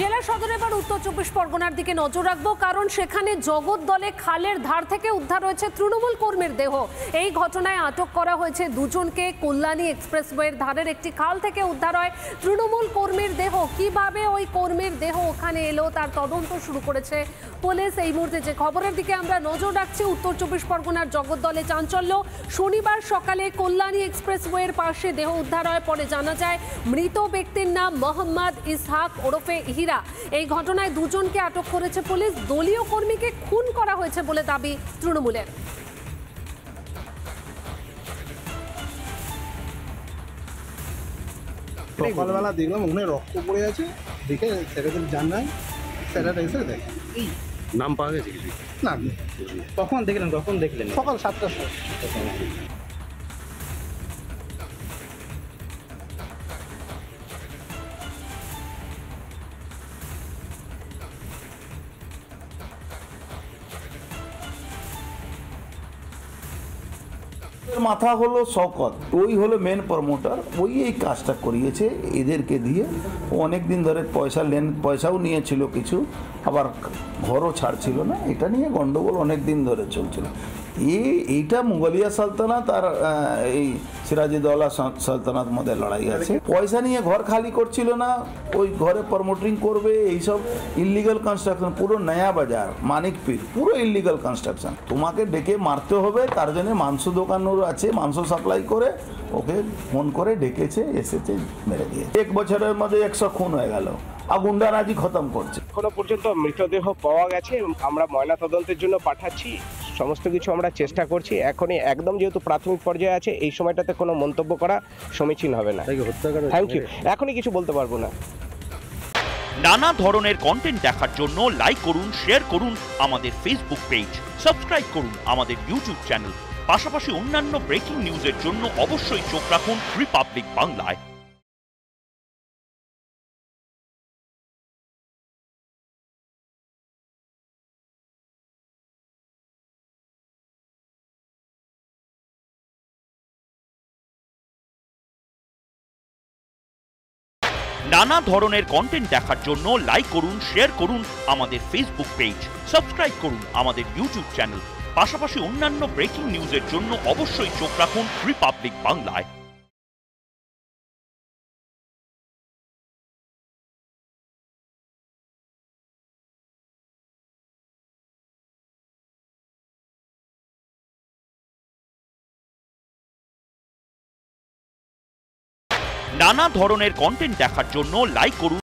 জেলা সদর এবার উত্তর চব্বিশ পরগনার দিকে নজর রাখবো, কারণ সেখানে জগদ্দলে খালের ধার থেকে উদ্ধার হয়েছে তৃণমূল কর্মীর দেহ। এই ঘটনায় আটক করা হয়েছে দুজনকে। কল্যাণী এক্সপ্রেসওয়ের ধারের একটি খাল থেকে উদ্ধার হয় তৃণমূল কর্মীর দেহ। কিভাবে ওই কর্মীর দেহ ওখানে এলো তার তদন্ত শুরু করেছে পুলিশ। এই মুহূর্তে যে খবরের দিকে আমরা নজর রাখছি, উত্তর চব্বিশ পরগনার জগদ্দলে চাঞ্চল্য। শনিবার সকালে কল্যাণী এক্সপ্রেসওয়ের পাশে দেহ উদ্ধার হয়। পরে জানা যায় মৃত ব্যক্তির নাম মোহাম্মদ ইসহাক ওরফে হীরা। এই ঘটনায় দুজনকে আটক করেছে পুলিশ। দলীয় কর্মীকে খুন করা হয়েছে বলে দাবি তৃণমূলের। সকালবেলা দেখলাম ওখানে রক্ত পড়ে আছে, দেখে স্যারেদের জানাই, স্যারেরা এসে দেখে। নাম পাওয়া গেছে কিছু? না, কখন দেখলেন? সকাল 7টার সময়। মাথা হলো শওকত, ওই হলো মেন প্রমোটার, ওই এই কাজটা করিয়েছে এদেরকে দিয়ে। অনেক দিন ধরে পয়সাও নিয়েছিল কিছু, আবার ঘরও ছাড়ছিল না। এটা নিয়ে গন্ডগোল অনেক দিন ধরে চলছিল। এইটা মুঘলিয়া সালতানাত আর এই সিরাজউদ্দৌলা সালতানাত মধ্যে লড়াই আছে। পয়সা নিয়ে ঘর খালি করছিল না, ওই ঘরে প্রমোটিং করবে, এইসব ইলিগাল কনস্ট্রাকশন। পুরো নয়া বাজার, মানিকপীর, পুরো ইলিগাল কনস্ট্রাকশন। তোমাকে ডেকে মারতে হবে, তার জন্য মাংস দোকানও আছে, মাংস সাপ্লাই করে ওকে ফোন করে ডেকেছে, এসেছে, মেরে দিয়ে 1 বছরের মধ্যে 100 খুন হয়ে গেল। গুন্ডারাজি খতম করছে। এখনো পর্যন্ত মৃতদেহ পাওয়া গেছে, আমরা ময়না তদন্তের জন্য পাঠাচ্ছি, সমস্ত কিছু আমরা চেষ্টা করছি। এখনই একদম যেহেতু প্রাথমিক পর্যায়ে আছে, এই সময়টাতে কোনো মন্তব্য করা সমীচীন হবে না। থ্যাংক ইউ, এখনই কিছু বলতে পারবো না। নানা ধরনের কন্টেন্ট দেখার জন্য লাইক করুন, শেয়ার করুন আমাদের ফেসবুক পেজ, সাবস্ক্রাইব করুন আমাদের ইউটিউব চ্যানেল। পাশাপাশি অন্যান্য ব্রেকিং নিউজের জন্য অবশ্যই চোখ রাখুন রিপাবলিক বাংলায়। নানা ধরনের কন্টেন্ট দেখার জন্য লাইক করুন, শেয়ার করুন আমাদের ফেসবুক পেজ, সাবস্ক্রাইব করুন আমাদের ইউটিউব চ্যানেল। পাশাপাশি অন্যান্য ব্রেকিং নিউজের জন্য অবশ্যই চোখ রাখুন রিপাবলিক বাংলায়। নানা ধরনের কন্টেন্ট দেখার জন্য লাইক করুন।